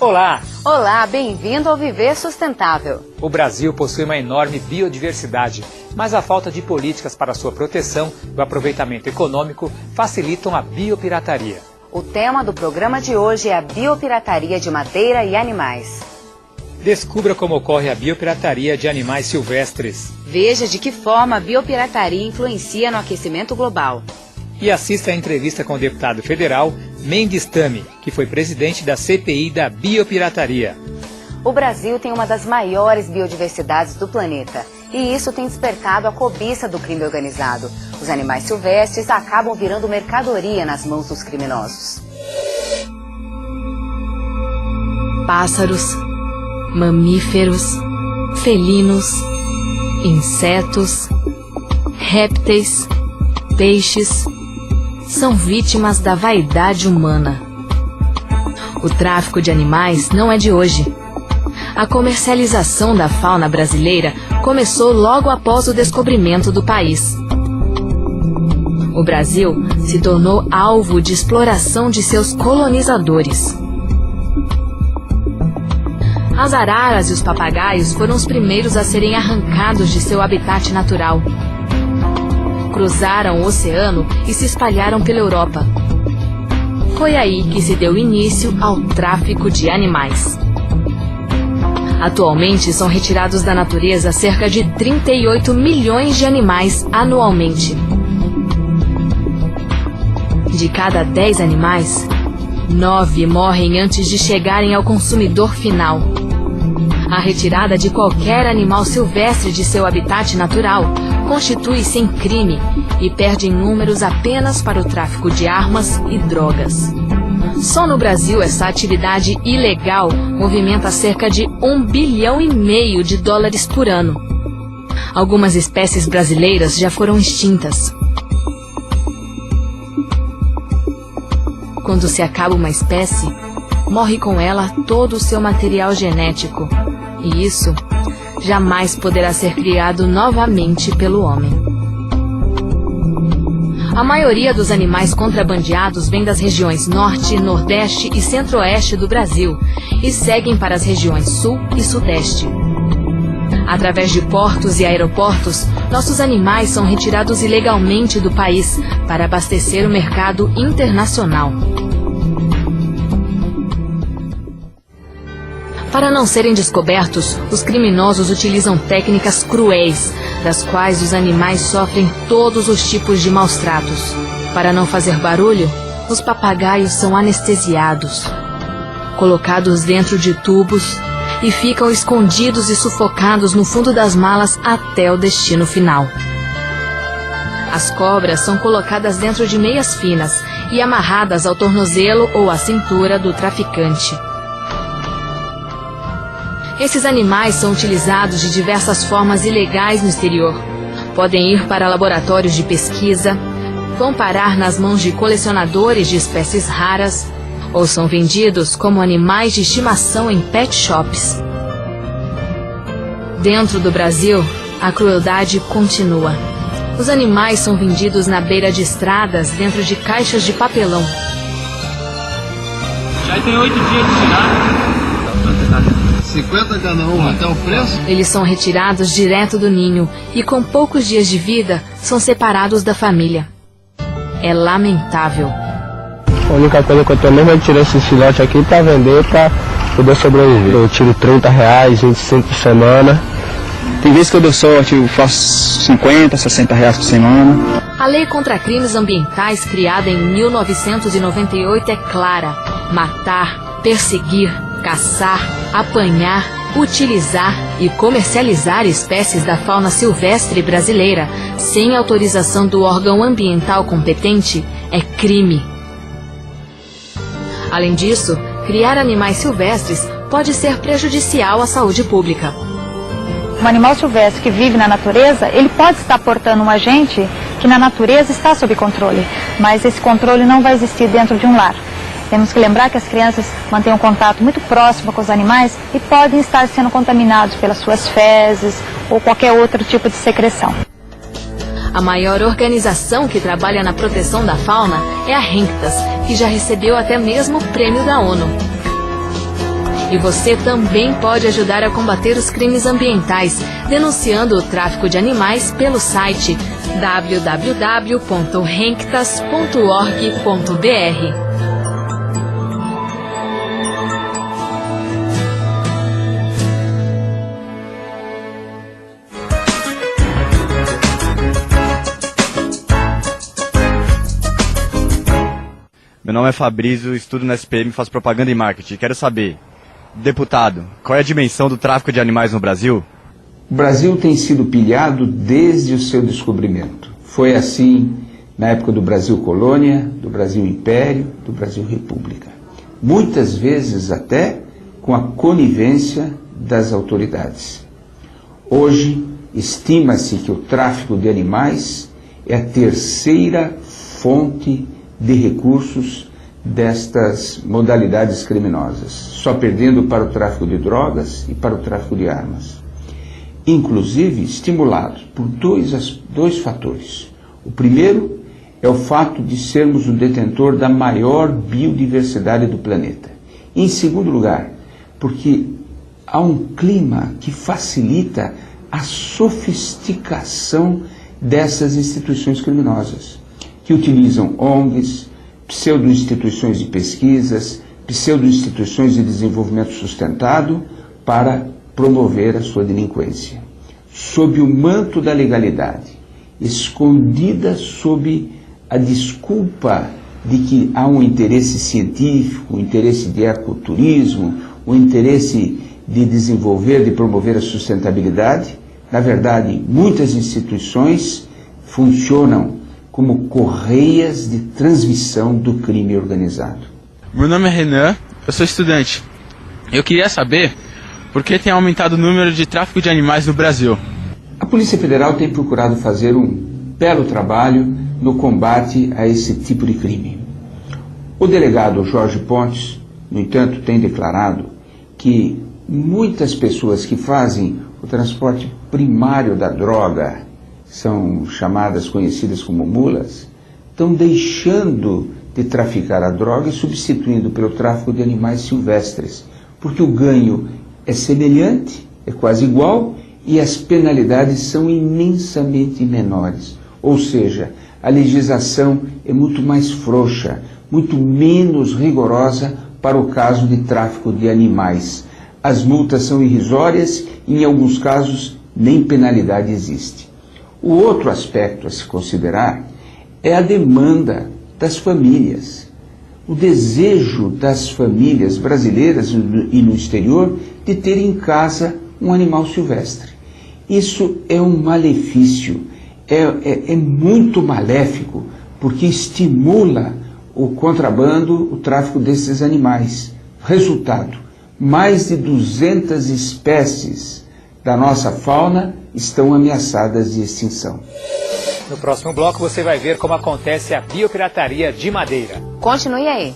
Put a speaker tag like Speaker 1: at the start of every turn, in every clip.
Speaker 1: Olá!
Speaker 2: Olá, bem-vindo ao Viver Sustentável.
Speaker 1: O Brasil possui uma enorme biodiversidade, mas a falta de políticas para sua proteção e o aproveitamento econômico facilitam a biopirataria.
Speaker 2: O tema do programa de hoje é a biopirataria de madeira e animais.
Speaker 1: Descubra como ocorre a biopirataria de animais silvestres.
Speaker 2: Veja de que forma a biopirataria influencia no aquecimento global.
Speaker 1: E assista à entrevista com o deputado federal Mendes Tami, que foi presidente da CPI da biopirataria.
Speaker 2: O Brasil tem uma das maiores biodiversidades do planeta, e isso tem despertado a cobiça do crime organizado. Os animais silvestres acabam virando mercadoria nas mãos dos criminosos.
Speaker 3: Pássaros, mamíferos, felinos, insetos, répteis, peixes são vítimas da vaidade humana. O tráfico de animais não é de hoje. A comercialização da fauna brasileira começou logo após o descobrimento do país. O Brasil se tornou alvo de exploração de seus colonizadores. As araras e os papagaios foram os primeiros a serem arrancados de seu habitat natural. Cruzaram o oceano e se espalharam pela Europa. Foi aí que se deu início ao tráfico de animais. Atualmente são retirados da natureza cerca de 38 milhões de animais anualmente. De cada 10 animais, 9 morrem antes de chegarem ao consumidor final. A retirada de qualquer animal silvestre de seu habitat natural constitui-se em crime e perde em números apenas para o tráfico de armas e drogas. Só no Brasil, essa atividade ilegal movimenta cerca de US$ 1,5 bilhão por ano. Algumas espécies brasileiras já foram extintas. Quando se acaba uma espécie, morre com ela todo o seu material genético, e isso jamais poderá ser criado novamente pelo homem. A maioria dos animais contrabandeados vem das regiões Norte, Nordeste e Centro-Oeste do Brasil e seguem para as regiões Sul e Sudeste. Através de portos e aeroportos, nossos animais são retirados ilegalmente do país para abastecer o mercado internacional. Para não serem descobertos, os criminosos utilizam técnicas cruéis, das quais os animais sofrem todos os tipos de maus-tratos. Para não fazer barulho, os papagaios são anestesiados, colocados dentro de tubos e ficam escondidos e sufocados no fundo das malas até o destino final. As cobras são colocadas dentro de meias finas e amarradas ao tornozelo ou à cintura do traficante. Esses animais são utilizados de diversas formas ilegais no exterior. Podem ir para laboratórios de pesquisa, vão parar nas mãos de colecionadores de espécies raras, ou são vendidos como animais de estimação em pet shops. Dentro do Brasil, a crueldade continua. Os animais são vendidos na beira de estradas dentro de caixas de papelão.
Speaker 4: Já tem 8 dias de tirar.
Speaker 5: 50 cada um, até o preço?
Speaker 3: Eles são retirados direto do ninho e com poucos dias de vida são separados da família. É lamentável.
Speaker 6: A única coisa que eu tô mesmo é tirar esses filhotes aqui pra vender, pra poder sobreviver. Eu tiro R$30, 25 por semana.
Speaker 7: Tem vezes que eu dou sorte, eu faço 50, 60 reais por semana.
Speaker 3: A Lei contra Crimes Ambientais, criada em 1998, é clara: matar, perseguir, caçar, apanhar, utilizar e comercializar espécies da fauna silvestre brasileira sem autorização do órgão ambiental competente é crime. Além disso, criar animais silvestres pode ser prejudicial à saúde pública.
Speaker 8: Um animal silvestre que vive na natureza, ele pode estar portando um agente que na natureza está sob controle, mas esse controle não vai existir dentro de um lar. Temos que lembrar que as crianças mantêm um contato muito próximo com os animais e podem estar sendo contaminados pelas suas fezes ou qualquer outro tipo de secreção.
Speaker 3: A maior organização que trabalha na proteção da fauna é a RENCTAS, que já recebeu até mesmo o prêmio da ONU. E você também pode ajudar a combater os crimes ambientais, denunciando o tráfico de animais pelo site www.renctas.org.br.
Speaker 9: Meu nome é Fabrício, estudo na SPM, faço propaganda e marketing. Quero saber, deputado, qual é a dimensão do tráfico de animais no Brasil?
Speaker 10: O Brasil tem sido pilhado desde o seu descobrimento. Foi assim na época do Brasil Colônia, do Brasil Império, do Brasil República. Muitas vezes até com a conivência das autoridades. Hoje, estima-se que o tráfico de animais é a terceira fonte de recursos destas modalidades criminosas, só perdendo para o tráfico de drogas e para o tráfico de armas. Inclusive estimulado por dois fatores. O primeiro é o fato de sermos o detentor da maior biodiversidade do planeta. E, em segundo lugar, porque há um clima que facilita a sofisticação dessas instituições criminosas, que utilizam ONGs, pseudo-instituições de pesquisas, pseudo-instituições de desenvolvimento sustentado para promover a sua delinquência. Sob o manto da legalidade, escondida sob a desculpa de que há um interesse científico, um interesse de ecoturismo, um interesse de desenvolver, de promover a sustentabilidade, na verdade, muitas instituições funcionam como correias de transmissão do crime organizado.
Speaker 11: Meu nome é Renan, eu sou estudante. Eu queria saber por que tem aumentado o número de tráfico de animais no Brasil.
Speaker 10: A Polícia Federal tem procurado fazer um belo trabalho no combate a esse tipo de crime. O delegado Jorge Pontes, no entanto, tem declarado que muitas pessoas que fazem o transporte primário da droga, são chamadas, conhecidas como mulas, estão deixando de traficar a droga e substituindo pelo tráfico de animais silvestres, porque o ganho é semelhante, é quase igual, e as penalidades são imensamente menores. Ou seja, a legislação é muito mais frouxa, muito menos rigorosa para o caso de tráfico de animais. As multas são irrisórias e, em alguns casos, nem penalidade existe. O outro aspecto a se considerar é a demanda das famílias, o desejo das famílias brasileiras e no exterior de ter em casa um animal silvestre. Isso é um malefício, é muito maléfico, porque estimula o contrabando, o tráfico desses animais. Resultado, mais de 200 espécies da nossa fauna estão ameaçadas de extinção.
Speaker 1: No próximo bloco você vai ver como acontece a biopirataria de madeira.
Speaker 2: Continue aí.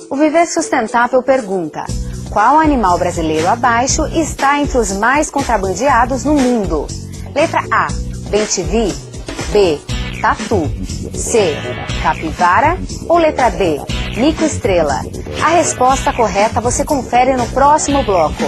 Speaker 2: O Viver Sustentável pergunta: qual animal brasileiro abaixo está entre os mais contrabandeados no mundo? Letra A, bem-te-vi. B, tatu. C, capivara. Ou letra D, mico-estrela? A resposta correta você confere no próximo bloco.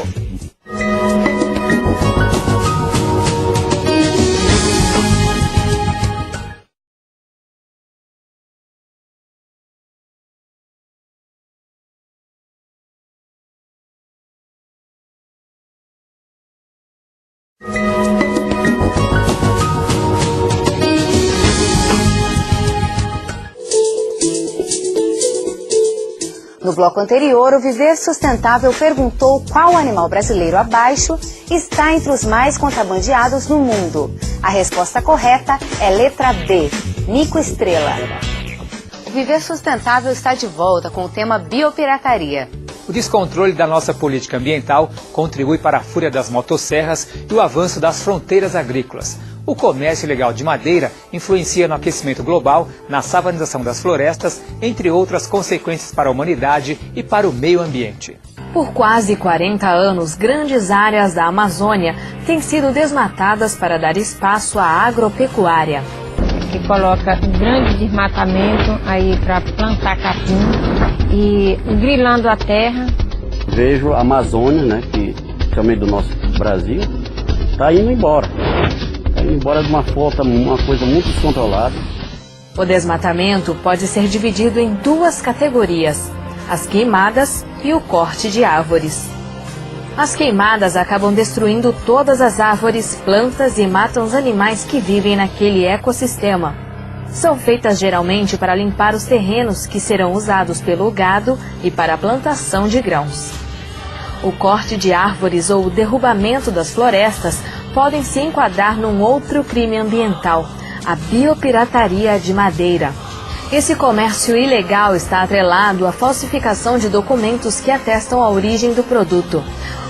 Speaker 2: No bloco anterior, o Viver Sustentável perguntou qual animal brasileiro abaixo está entre os mais contrabandeados no mundo. A resposta correta é letra D, mico-estrela. O Viver Sustentável está de volta com o tema biopirataria.
Speaker 1: O descontrole da nossa política ambiental contribui para a fúria das motosserras e o avanço das fronteiras agrícolas. O comércio ilegal de madeira influencia no aquecimento global, na savanização das florestas, entre outras consequências para a humanidade e para o meio ambiente.
Speaker 3: Por quase 40 anos, grandes áreas da Amazônia têm sido desmatadas para dar espaço à agropecuária.
Speaker 12: que coloca grande desmatamento aí para plantar capim e grilando a terra.
Speaker 13: Vejo a Amazônia, né, que também do nosso Brasil, está indo embora. Está indo embora de uma coisa muito descontrolada.
Speaker 3: O desmatamento pode ser dividido em duas categorias: as queimadas e o corte de árvores. As queimadas acabam destruindo todas as árvores, plantas e matam os animais que vivem naquele ecossistema. São feitas geralmente para limpar os terrenos que serão usados pelo gado e para a plantação de grãos. O corte de árvores ou o derrubamento das florestas podem se enquadrar num outro crime ambiental, a biopirataria de madeira. Esse comércio ilegal está atrelado à falsificação de documentos que atestam a origem do produto.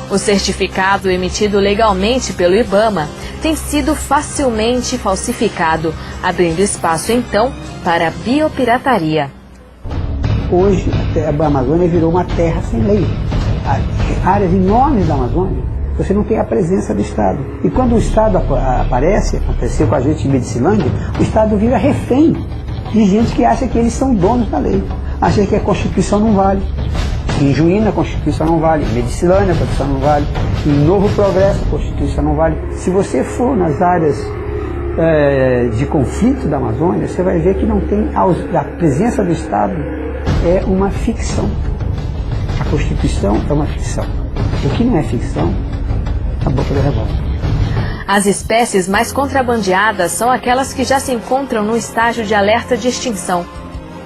Speaker 3: O certificado emitido legalmente pelo IBAMA tem sido facilmente falsificado, abrindo espaço então para a biopirataria.
Speaker 14: Hoje a Amazônia virou uma terra sem lei. Áreas enormes da Amazônia, você não tem a presença do Estado. E quando o Estado aparece, aconteceu com a gente em Medicilândia, o Estado vira refém de gente que acha que eles são donos da lei, acha que a Constituição não vale. Em Juína a Constituição não vale, em Medicilândia a Constituição não vale, em Novo Progresso a Constituição não vale. Se você for nas áreas de conflito da Amazônia, você vai ver que não tem a presença do Estado é uma ficção. A Constituição é uma ficção. O que não é ficção, a boca da revolta.
Speaker 3: As espécies mais contrabandeadas são aquelas que já se encontram no estágio de alerta de extinção.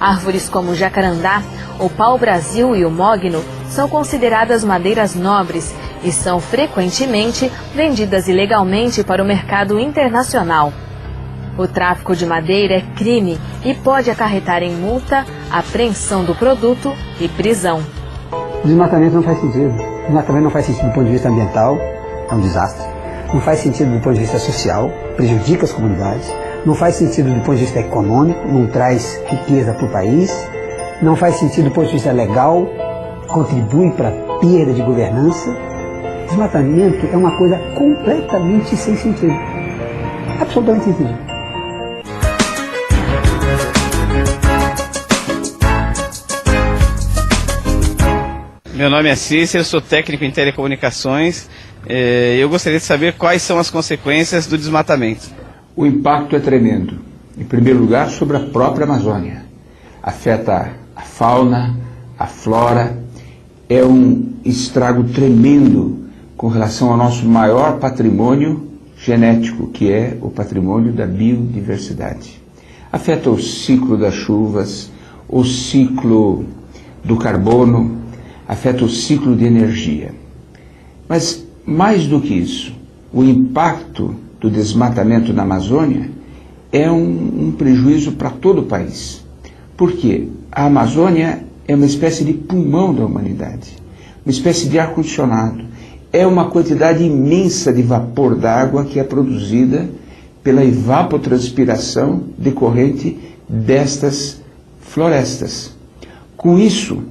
Speaker 3: Árvores como o jacarandá, o pau-brasil e o mogno são consideradas madeiras nobres e são frequentemente vendidas ilegalmente para o mercado internacional. O tráfico de madeira é crime e pode acarretar em multa, apreensão do produto e prisão.
Speaker 14: Desmatamento não faz sentido. Desmatamento não faz sentido do ponto de vista ambiental, é um desastre. Não faz sentido do ponto de vista social, prejudica as comunidades. Não faz sentido do ponto de vista econômico, não traz riqueza para o país. Não faz sentido do ponto de vista legal, contribui para a perda de governança. Desmatamento é uma coisa completamente sem sentido. Absolutamente sem sentido.
Speaker 15: Meu nome é Cícero, sou técnico em telecomunicações. Eu gostaria de saber quais são as consequências do desmatamento.
Speaker 10: O impacto é tremendo. Em primeiro lugar, sobre a própria Amazônia. Afeta a fauna, a flora. É um estrago tremendo com relação ao nosso maior patrimônio genético, que é o patrimônio da biodiversidade. Afeta o ciclo das chuvas, o ciclo do carbono, afeta o ciclo de energia. Mas, mais do que isso, o impacto do desmatamento na Amazônia é um prejuízo para todo o país. Por quê? A Amazônia é uma espécie de pulmão da humanidade, uma espécie de ar-condicionado. É uma quantidade imensa de vapor d'água que é produzida pela evapotranspiração decorrente destas florestas. Com isso,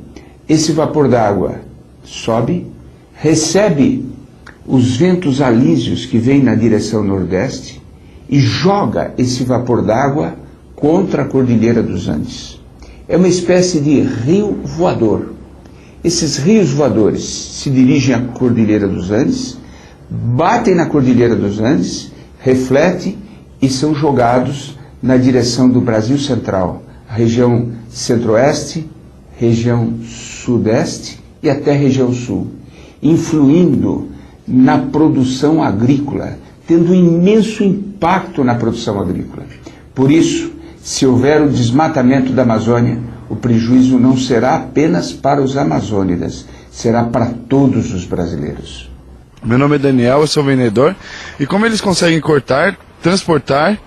Speaker 10: esse vapor d'água sobe, recebe os ventos alísios que vêm na direção nordeste e joga esse vapor d'água contra a Cordilheira dos Andes. É uma espécie de rio voador. Esses rios voadores se dirigem à Cordilheira dos Andes, batem na Cordilheira dos Andes, refletem e são jogados na direção do Brasil Central, a região centro-oeste, região sudeste e até região sul, influindo na produção agrícola, tendo um imenso impacto na produção agrícola. Por isso, se houver o desmatamento da Amazônia, o prejuízo não será apenas para os amazônidas, será para todos os brasileiros.
Speaker 16: Meu nome é Daniel, eu sou vendedor. E como eles conseguem cortar, transportar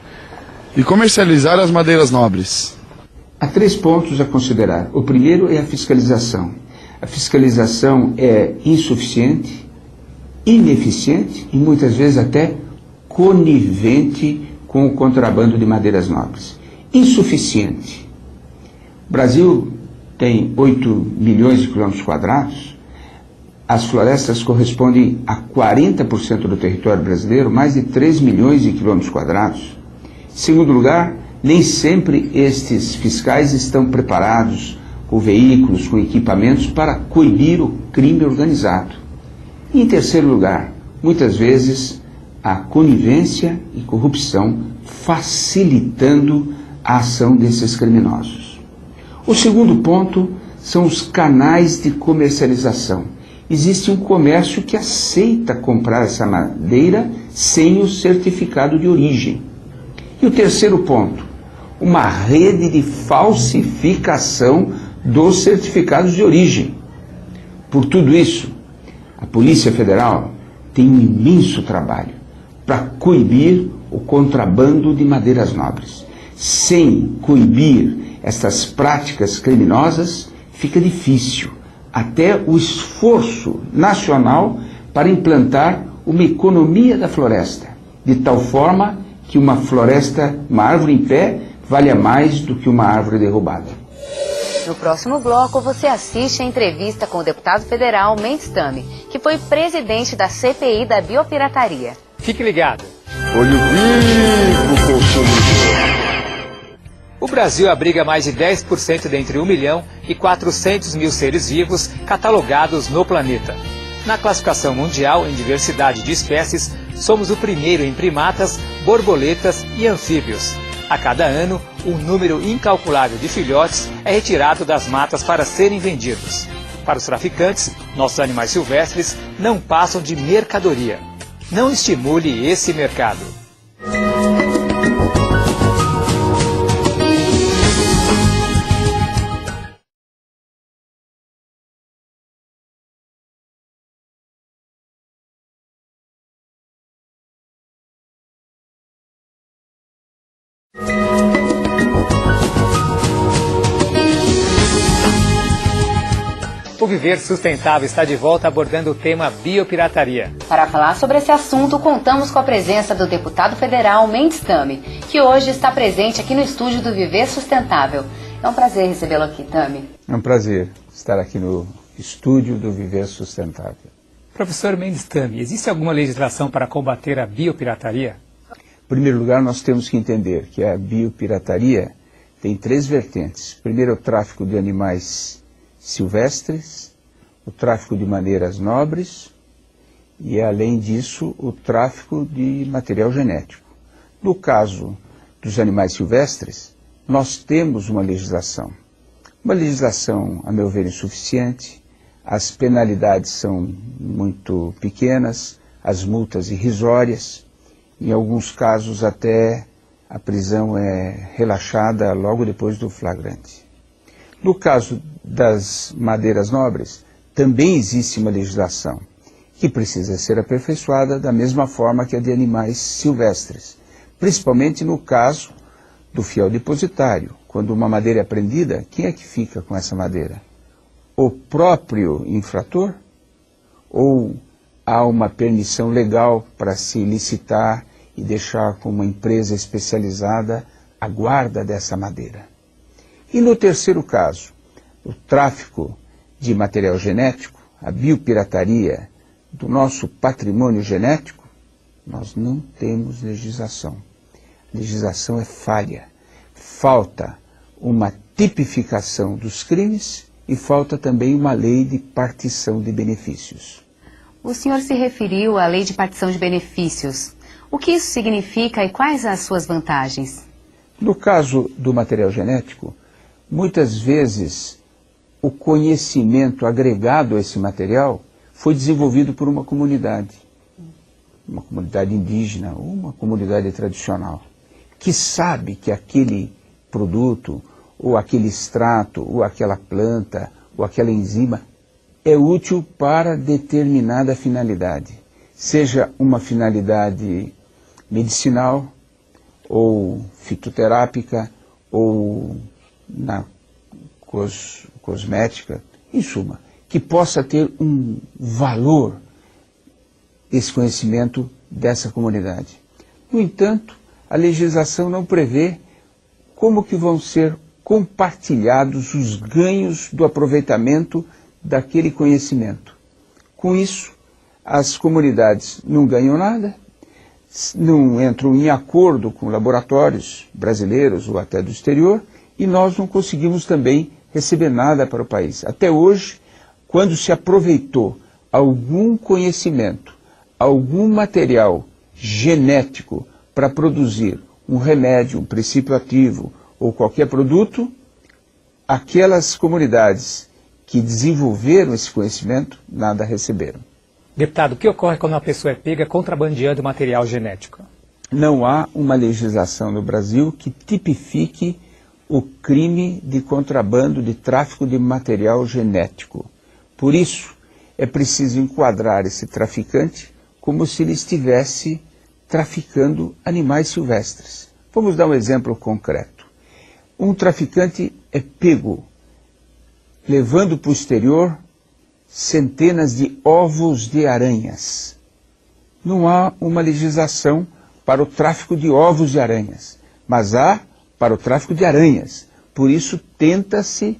Speaker 16: e comercializar as madeiras nobres?
Speaker 10: Há 3 pontos a considerar. O primeiro é a fiscalização. A fiscalização é insuficiente, ineficiente e muitas vezes até conivente com o contrabando de madeiras nobres. Insuficiente. O Brasil tem 8 milhões de quilômetros quadrados. As florestas correspondem a 40% do território brasileiro, mais de 3 milhões de quilômetros quadrados. Em segundo lugar, Nem sempre estes fiscais estão preparados com veículos, com equipamentos para coibir o crime organizado. E, em terceiro lugar, muitas vezes a conivência e corrupção facilitando a ação desses criminosos. O segundo ponto são os canais de comercialização. Existe um comércio que aceita comprar essa madeira sem o certificado de origem. E o terceiro ponto, uma rede de falsificação dos certificados de origem. Por tudo isso, a Polícia Federal tem um imenso trabalho para coibir o contrabando de madeiras nobres. Sem coibir estas práticas criminosas, fica difícil até o esforço nacional para implantar uma economia da floresta, de tal forma que uma árvore em pé, valha mais do que uma árvore derrubada.
Speaker 2: No próximo bloco, você assiste a entrevista com o deputado federal Mendes Tame, que foi presidente da CPI da biopirataria.
Speaker 1: Fique ligado.
Speaker 16: Olho vivo, consumidor.
Speaker 1: O Brasil abriga mais de 10% dentre 1 milhão e 400 mil seres vivos catalogados no planeta. Na classificação mundial em diversidade de espécies, somos o primeiro em primatas, borboletas e anfíbios. A cada ano, um número incalculável de filhotes é retirado das matas para serem vendidos. Para os traficantes, nossos animais silvestres não passam de mercadoria. Não estimule esse mercado. O Viver Sustentável está de volta abordando o tema biopirataria.
Speaker 2: Para falar sobre esse assunto, contamos com a presença do deputado federal Mendes Tame, que hoje está presente aqui no estúdio do Viver Sustentável. É um prazer recebê-lo aqui, Tame.
Speaker 10: É um prazer estar aqui no estúdio do Viver Sustentável.
Speaker 1: Professor Mendes Tame, existe alguma legislação para combater a biopirataria?
Speaker 10: Em primeiro lugar, nós temos que entender que a biopirataria tem 3 vertentes. Primeiro, o tráfico de animais silvestres, o tráfico de madeiras nobres e, além disso, o tráfico de material genético. No caso dos animais silvestres, nós temos uma legislação, a meu ver, insuficiente, as penalidades são muito pequenas, as multas irrisórias, em alguns casos até a prisão é relaxada logo depois do flagrante. No caso das madeiras nobres, também existe uma legislação que precisa ser aperfeiçoada da mesma forma que a de animais silvestres, principalmente no caso do fiel depositário. Quando uma madeira é apreendida, quem é que fica com essa madeira? O próprio infrator? Ou há uma permissão legal para se licitar e deixar com uma empresa especializada a guarda dessa madeira? E no terceiro caso, o tráfico de material genético, a biopirataria do nosso patrimônio genético, nós não temos legislação. A legislação é falha. Falta uma tipificação dos crimes e falta também uma lei de partição de benefícios.
Speaker 2: O senhor se referiu à lei de partição de benefícios. O que isso significa e quais as suas vantagens?
Speaker 10: No caso do material genético, muitas vezes o conhecimento agregado a esse material foi desenvolvido por uma comunidade indígena ou uma comunidade tradicional, que sabe que aquele produto, ou aquele extrato, ou aquela planta, ou aquela enzima é útil para determinada finalidade, seja uma finalidade medicinal, ou fitoterápica, ou na cosmética, em suma, que possa ter um valor esse conhecimento dessa comunidade. No entanto, a legislação não prevê como que vão ser compartilhados os ganhos do aproveitamento daquele conhecimento. Com isso, as comunidades não ganham nada, não entram em acordo com laboratórios brasileiros ou até do exterior, e nós não conseguimos também receber nada para o país. Até hoje, quando se aproveitou algum conhecimento, algum material genético para produzir um remédio, um princípio ativo ou qualquer produto, aquelas comunidades que desenvolveram esse conhecimento nada receberam.
Speaker 1: Deputado, o que ocorre quando uma pessoa é pega contrabandeando material genético?
Speaker 10: Não há uma legislação no Brasil que tipifique o crime de contrabando, de tráfico de material genético. Por isso, é preciso enquadrar esse traficante como se ele estivesse traficando animais silvestres. Vamos dar um exemplo concreto. Um traficante é pego levando para o exterior centenas de ovos de aranhas. Não há uma legislação para o tráfico de ovos de aranhas, mas há para o tráfico de aranhas. Por isso, tenta-se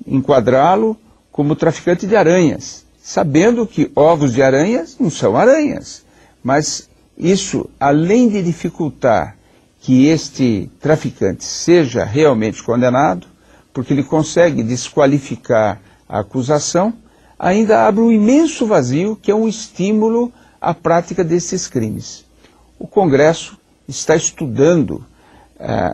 Speaker 10: enquadrá-lo como traficante de aranhas, sabendo que ovos de aranhas não são aranhas. Mas isso, além de dificultar que este traficante seja realmente condenado, porque ele consegue desqualificar a acusação, ainda abre um imenso vazio que é um estímulo à prática desses crimes. O Congresso está estudando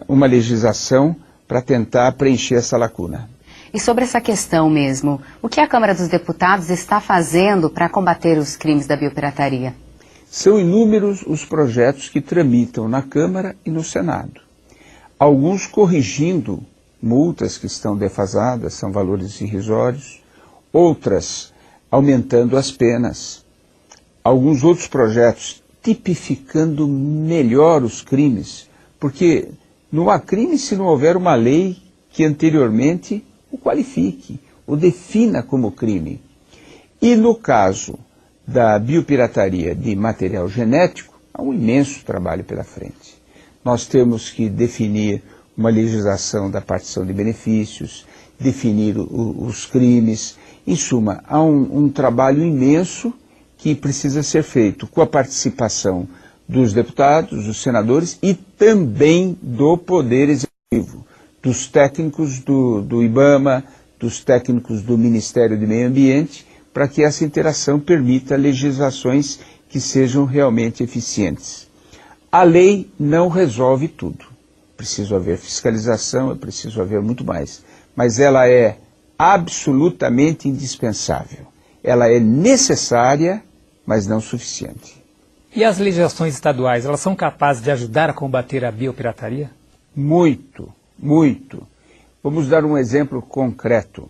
Speaker 10: uma legislação para tentar preencher essa lacuna.
Speaker 2: E sobre essa questão mesmo, o que a Câmara dos Deputados está fazendo para combater os crimes da biopirataria?
Speaker 10: São inúmeros os projetos que tramitam na Câmara e no Senado. Alguns corrigindo multas que estão defasadas, são valores irrisórios, outras aumentando as penas, alguns outros projetos tipificando melhor os crimes, porque não há crime se não houver uma lei que anteriormente o qualifique, o defina como crime. E no caso da biopirataria de material genético, há um imenso trabalho pela frente. Nós temos que definir uma legislação da partição de benefícios, definir os crimes. Em suma, há um trabalho imenso que precisa ser feito com a participação dos deputados, dos senadores e também do Poder Executivo, dos técnicos do IBAMA, dos técnicos do Ministério do Meio Ambiente, para que essa interação permita legislações que sejam realmente eficientes. A lei não resolve tudo. Preciso haver fiscalização, é preciso haver muito mais. Mas ela é absolutamente indispensável. Ela é necessária, mas não suficiente.
Speaker 1: E as legislações estaduais, elas são capazes de ajudar a combater a biopirataria?
Speaker 10: Muito, muito. Vamos dar um exemplo concreto.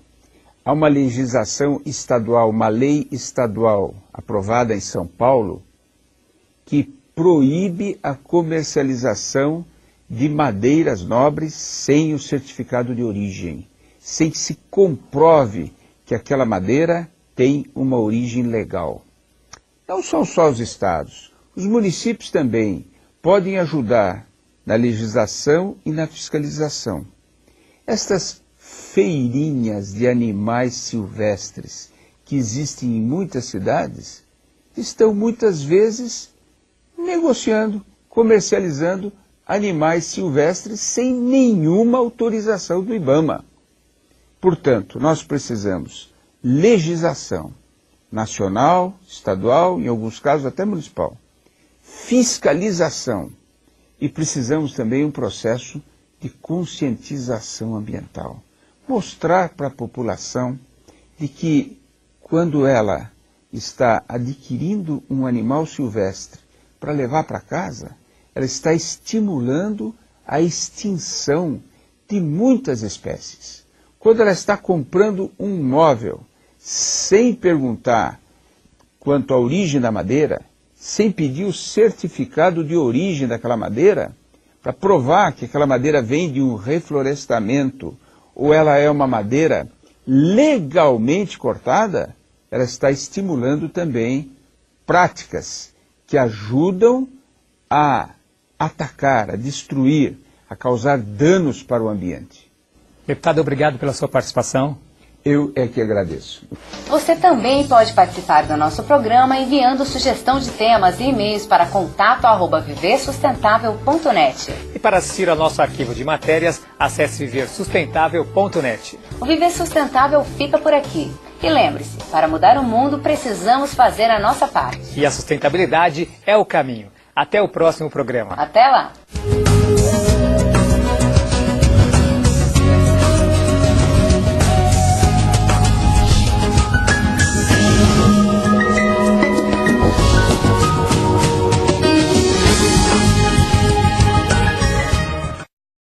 Speaker 10: Há uma legislação estadual, uma lei estadual aprovada em São Paulo, que proíbe a comercialização de madeiras nobres sem o certificado de origem, sem que se comprove que aquela madeira tem uma origem legal. Não são só os estados, os municípios também podem ajudar na legislação e na fiscalização. Estas feirinhas de animais silvestres que existem em muitas cidades estão muitas vezes negociando, comercializando animais silvestres sem nenhuma autorização do IBAMA. Portanto, nós precisamos legislação nacional, estadual, em alguns casos até municipal, fiscalização e precisamos também um processo de conscientização ambiental. Mostrar para a população de que quando ela está adquirindo um animal silvestre para levar para casa, ela está estimulando a extinção de muitas espécies. Quando ela está comprando um móvel sem perguntar quanto à origem da madeira, sem pedir o certificado de origem daquela madeira, para provar que aquela madeira vem de um reflorestamento ou ela é uma madeira legalmente cortada, ela está estimulando também práticas que ajudam a atacar, a destruir, a causar danos para o ambiente.
Speaker 1: Deputado, obrigado pela sua participação.
Speaker 10: Eu é que agradeço.
Speaker 2: Você também pode participar do nosso programa enviando sugestão de temas e e-mails para contato@viversustentável.net.
Speaker 1: E para assistir ao nosso arquivo de matérias, acesse viversustentável.net.
Speaker 2: O Viver Sustentável fica por aqui. E lembre-se, para mudar o mundo precisamos fazer a nossa parte.
Speaker 1: E a sustentabilidade é o caminho. Até o próximo programa.
Speaker 2: Até lá!